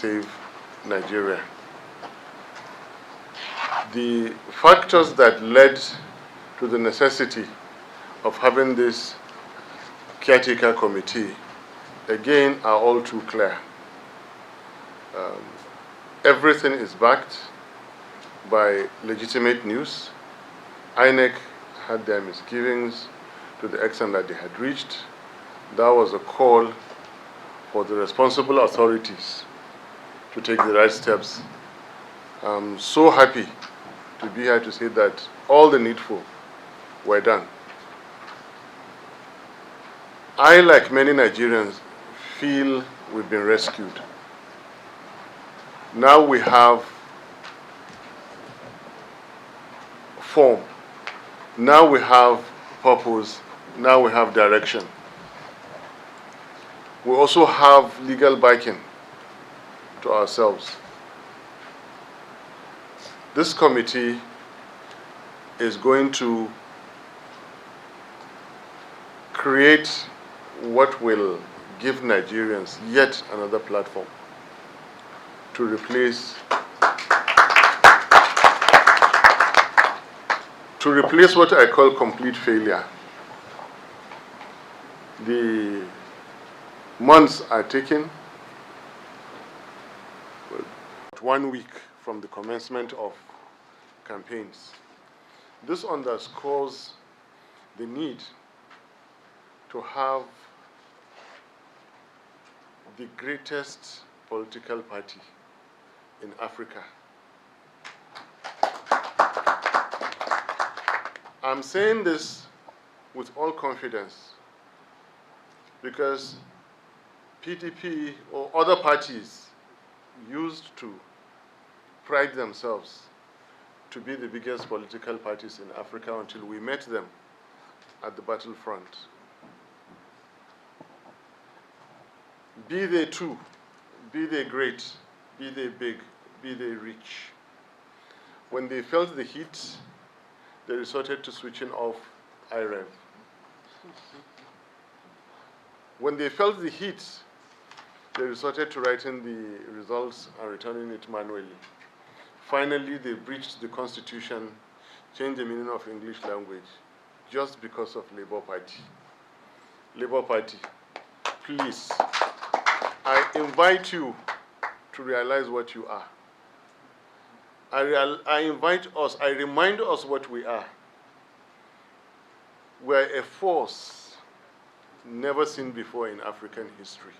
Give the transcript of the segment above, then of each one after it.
save Nigeria. The factors that led to the necessity of having this caretaker committee, again, are all too clear. Everything is backed by legitimate news. INEC had their misgivings to the extent that they had reached. That was a call for the responsible authorities to take the right steps. I'm so happy to be here to say that all the needful were done. I, like many Nigerians, feel we've been rescued. Now we have form. Now we have purpose. Now we have direction. We also have legal backing to ourselves. This committee is going to create what will give Nigerians yet another platform to replace what I call complete failure. The months are ticking. 1 week from the commencement of campaigns. This underscores the need to have the greatest political party in Africa. I'm saying this with all confidence because PDP or other parties used to pride themselves to be the biggest political parties in Africa until we met them at the battlefront. Be they two, be they great, be they big, be they rich. When they felt the heat, they resorted to switching off IREV. When they felt the heat, they resorted to writing the results and returning it manually. Finally, they breached the Constitution, changed the meaning of English language, just because of Labour Party. Labour Party, please, I invite you to realize what you are. I invite us, I remind us what we are. We're a force never seen before in African history.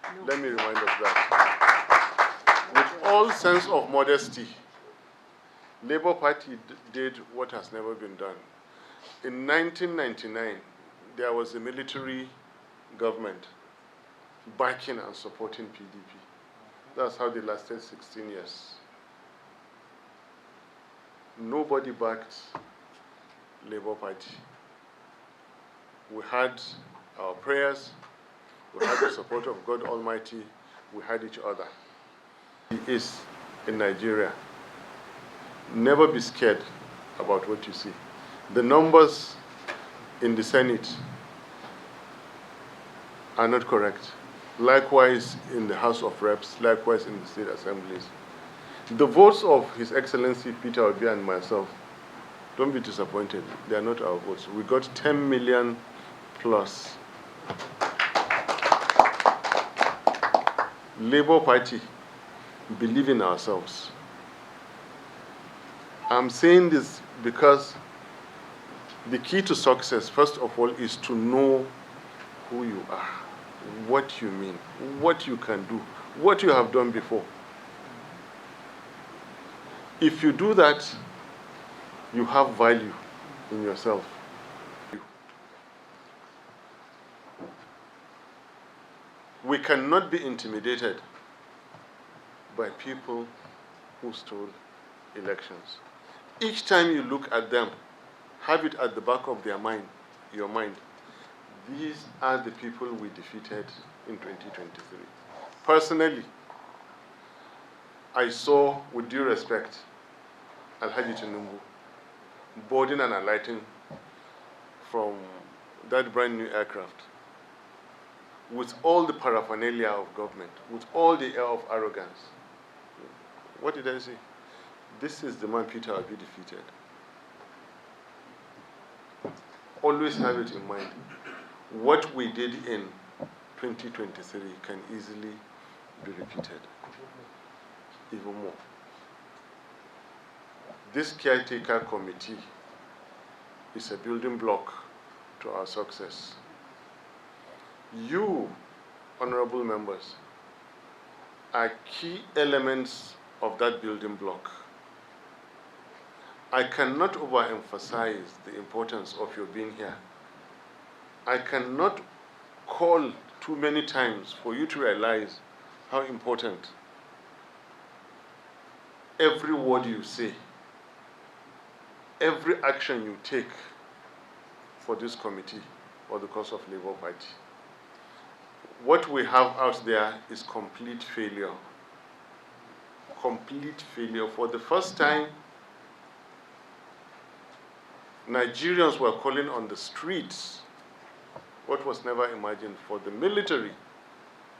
No. Let me remind us that. With all sense of modesty, Labour Party did what has never been done. In 1999, there was a military government backing and supporting PDP. That's how they lasted 16 years. Nobody backed Labour Party. We had our prayers, we had the support of God Almighty, we had each other. He is in Nigeria. Never be scared about what you see. The numbers in the Senate are not correct. Likewise in the House of Reps, likewise in the state assemblies. The votes of His Excellency Peter Obi and myself, don't be disappointed, they are not our votes. We got 10 million plus. Labour Party, believe in ourselves. I'm saying this because the key to success, first of all, is to know who you are, what you mean, what you can do, what you have done before. If you do that, you have value in yourself. We cannot be intimidated by people who stole elections. Each time you look at them, have it at the back of your mind, these are the people we defeated in 2023. Personally, I saw, with due respect, Alhaji Tinubu boarding and alighting from that brand new aircraft. with all the paraphernalia of government, with all the air of arrogance. What did I say? This is the man Peter Obi defeated. Always have it in mind. What we did in 2023 can easily be repeated, even more. This caretaker committee is a building block to our success. You, honorable members, are key elements of that building block. I cannot overemphasize the importance of your being here. I cannot call too many times for you to realize how important every word you say, every action you take for this committee or the cause of Labour Party. What we have out there is complete failure. Complete failure. For the first time, Nigerians were calling on the streets what was never imagined, for the military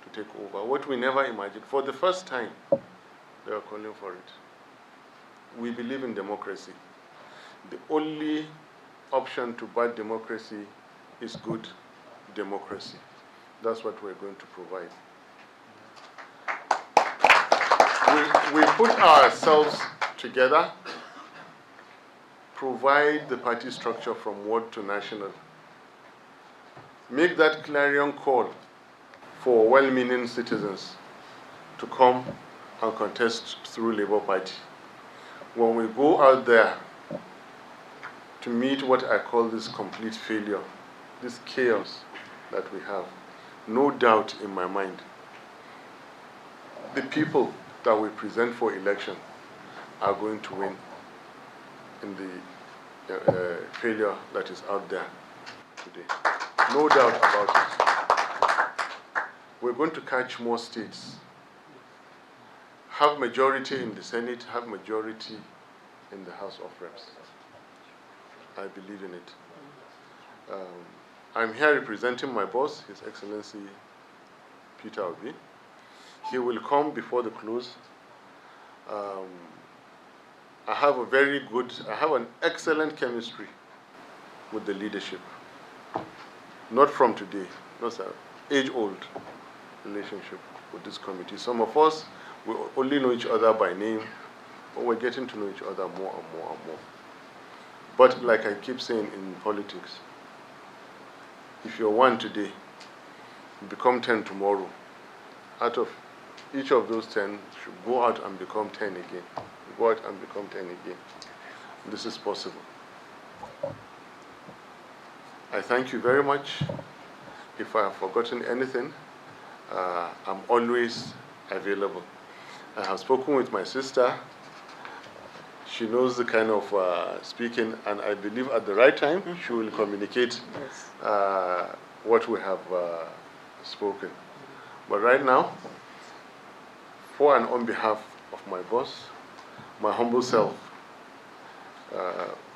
to take over. What we never imagined. For the first time, they were calling for it. We believe in democracy. The only option to bad democracy is good democracy. That's what we're going to provide. We put ourselves together, provide the party structure from ward to national, make that clarion call for well-meaning citizens to come and contest through Labour Party. When we go out there to meet what I call this complete failure, this chaos that we have, no doubt in my mind, the people that we present for election are going to win in the failure that is out there today. No doubt about it. We're going to catch more states, have majority in the Senate, have majority in the House of Reps. I believe in it. I'm here representing my boss, His Excellency Peter Obi. He will come before the close. I have an excellent chemistry with the leadership. Not from today, not an age-old relationship with this committee. Some of us, we only know each other by name, but we're getting to know each other more and more and more. But like I keep saying in politics, if you're 1 today, you become 10 tomorrow. Out of each of those 10, should go out and become 10 again. Go out and become 10 again. This is possible. I thank you very much. If I have forgotten anything, I'm always available. I have spoken with my sister. She knows the kind of speaking, and I believe at the right time, she will communicate what we have spoken. But right now, for and on behalf of my boss, my humble self,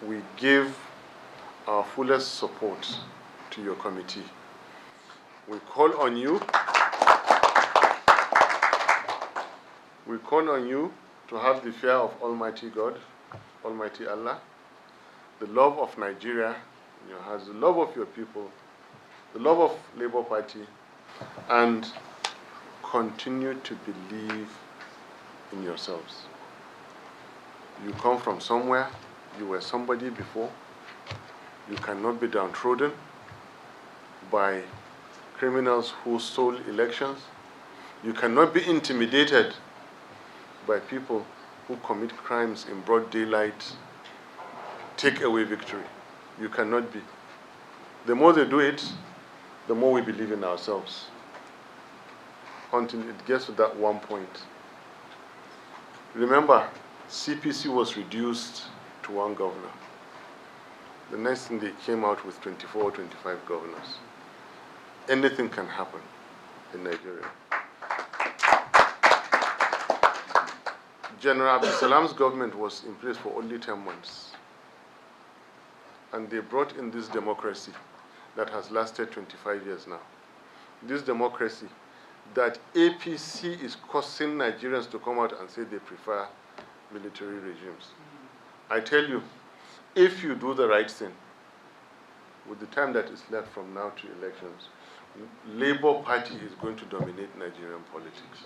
we give our fullest support to your committee. We call on you. We call on you to have the fear of Almighty God, Almighty Allah, the love of Nigeria in your hearts, the love of your people, the love of Labour Party, and continue to believe in yourselves. You come from somewhere, you were somebody before. You cannot be downtrodden by criminals who stole elections. You cannot be intimidated by people who commit crimes in broad daylight, take away victory. You cannot be. The more they do it, the more we believe in ourselves, until it gets to that one point. Remember, CPC was reduced to 1 governor. The next thing they came out with 24 or 25 governors. Anything can happen in Nigeria. General Abdulsalam's government was in place for only 10 months. And they brought in this democracy that has lasted 25 years now. this democracy, that APC is causing Nigerians to come out and say they prefer military regimes. I tell you, if you do the right thing, with the time that is left from now to elections, Labour Party is going to dominate Nigerian politics.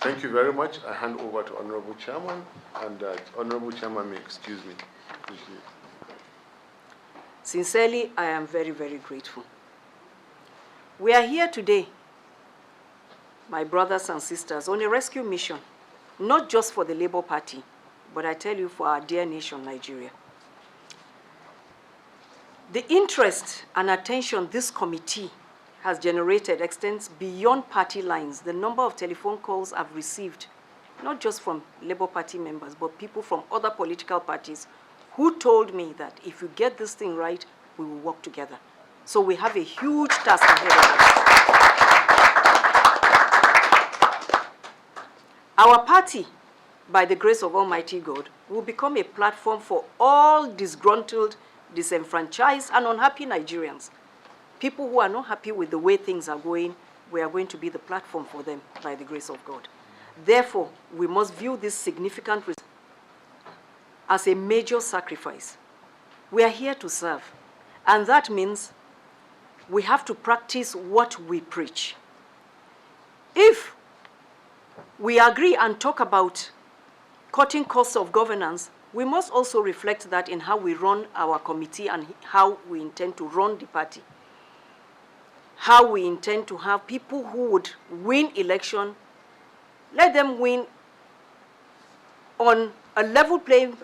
Thank you very much. I hand over to Honorable Chairman, and Honorable Chairman may excuse me. Appreciate it. Sincerely, I am very, very grateful. We are here today, my brothers and sisters, on a rescue mission, not just for the Labour Party, but I tell you, for our dear nation, Nigeria. The interest and attention this committee has generated extends beyond party lines. The number of telephone calls I've received, not just from Labour Party members, but people from other political parties who told me that if you get this thing right, we will work together. So we have a huge task ahead of us. Our party, by the grace of Almighty God, will become a platform for all disgruntled, disenfranchised, and unhappy Nigerians. People who are not happy with the way things are going, we are going to be the platform for them by the grace of God. Therefore, we must view this significant result as a major sacrifice. We are here to serve, and that means we have to practice what we preach. If we agree and talk about cutting costs of governance, we must also reflect that in how we run our committee and how we intend to run the party. How we intend to have people who would win election, let them win on a level playing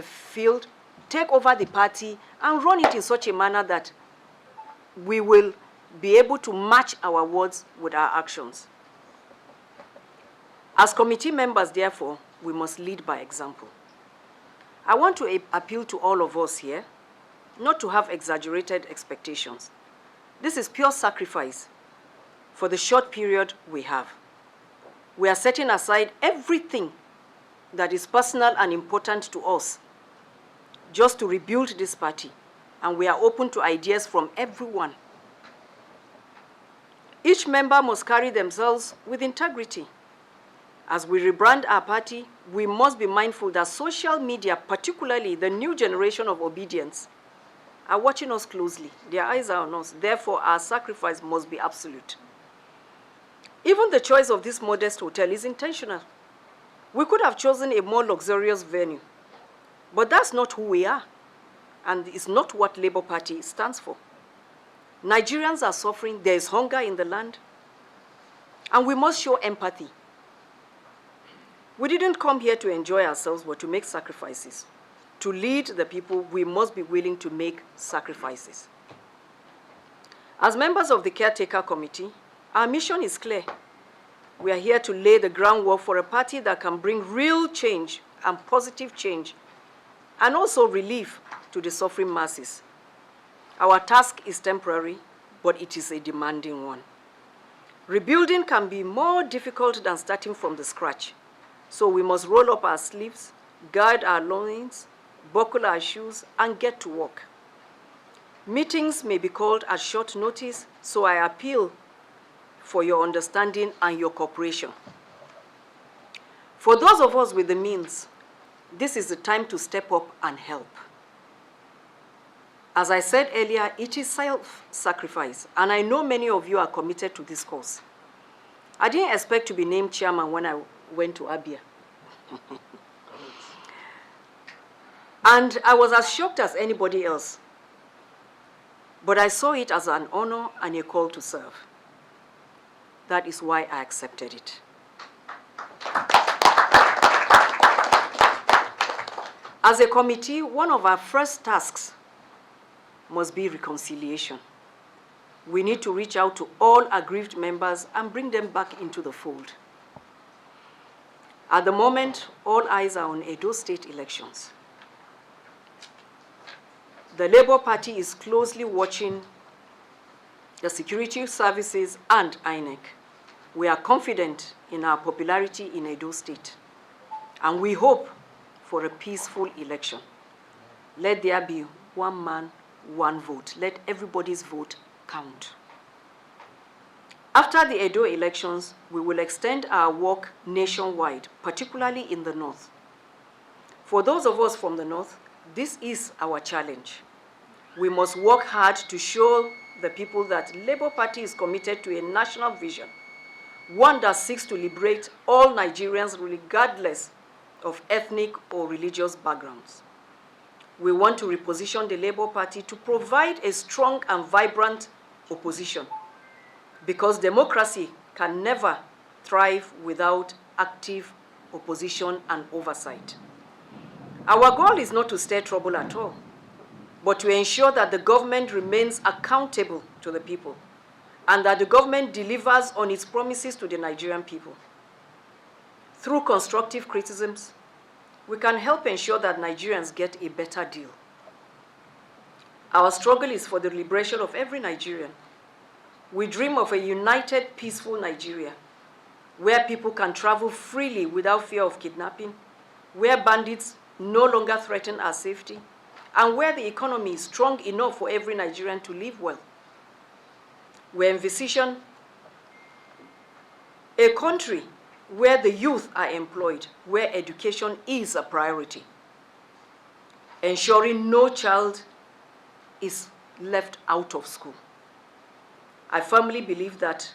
field, take over the party, and run it in such a manner that we will be able to match our words with our actions. As committee members, therefore, we must lead by example. I want to appeal to all of us here not to have exaggerated expectations. This is pure sacrifice for the short period we have. We are setting aside everything that is personal and important to us just to rebuild this party, and we are open to ideas from everyone. Each member must carry themselves with integrity. As we rebrand our party, we must be mindful that social media, particularly the new generation of obedience, are watching us closely. Their eyes are on us. Therefore, our sacrifice must be absolute. Even the choice of this modest hotel is intentional. We could have chosen a more luxurious venue, but that's not who we are, and it's not what Labour Party stands for. Nigerians are suffering. There is hunger in the land, and we must show empathy. We didn't come here to enjoy ourselves, but to make sacrifices. To lead the people, we must be willing to make sacrifices. As members of the Caretaker Committee, our mission is clear. We are here to lay the groundwork for a party that can bring real change and positive change, and also relief to the suffering masses. Our task is temporary, but it is a demanding one. Rebuilding can be more difficult than starting from the scratch. So we must roll up our sleeves, guard our loins, buckle our shoes, and get to work. Meetings may be called at short notice, so I appeal for your understanding and your cooperation. For those of us with the means, this is the time to step up and help. As I said earlier, it is self-sacrifice, and I know many of you are committed to this cause. I didn't expect to be named chairman when I went to Abia. And I was as shocked as anybody else. But I saw it as an honor and a call to serve. That is why I accepted it. As a committee, one of our first tasks must be reconciliation. We need to reach out to all aggrieved members and bring them back into the fold. At the moment, all eyes are on Edo State elections. The Labour Party is closely watching the security services and INEC. We are confident in our popularity in Edo State, and we hope for a peaceful election. Let there be one man, one vote. Let everybody's vote count. After the Edo elections, we will extend our work nationwide, particularly in the north. For those of us from the north, this is our challenge. We must work hard to show the people that Labour Party is committed to a national vision, one that seeks to liberate all Nigerians regardless of ethnic or religious backgrounds. We want to reposition the Labour Party to provide a strong and vibrant opposition, because democracy can never thrive without active opposition and oversight. Our goal is not to stir trouble at all, but to ensure that the government remains accountable to the people and that the government delivers on its promises to the Nigerian people. Through constructive criticisms, we can help ensure that Nigerians get a better deal. Our struggle is for the liberation of every Nigerian. We dream of a united, peaceful Nigeria, where people can travel freely without fear of kidnapping, where bandits no longer threaten our safety, and where the economy is strong enough for every Nigerian to live well. We envision a country where the youth are employed, where education is a priority, ensuring no child is left out of school. I firmly believe that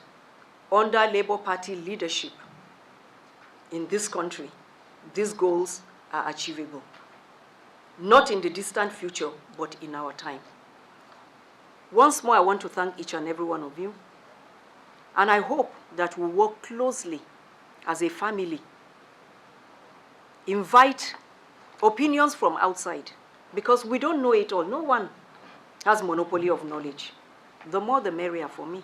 under Labour Party leadership in this country, these goals are achievable. Not in the distant future, but in our time. Once more, I want to thank each and every one of you. And I hope that we work closely as a family. Invite opinions from outside, because we don't know it all. No one has monopoly of knowledge. The more the merrier for me.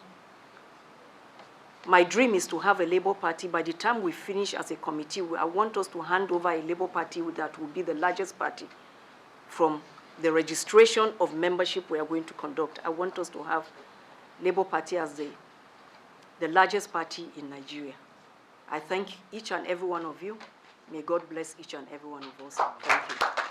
My dream is to have a Labour Party. By the time we finish as a committee, I want us to hand over a Labour Party that will be the largest party from the registration of membership we are going to conduct. I want us to have Labour Party as the largest party in Nigeria. I thank each and every one of you. May God bless each and every one of us. Thank you.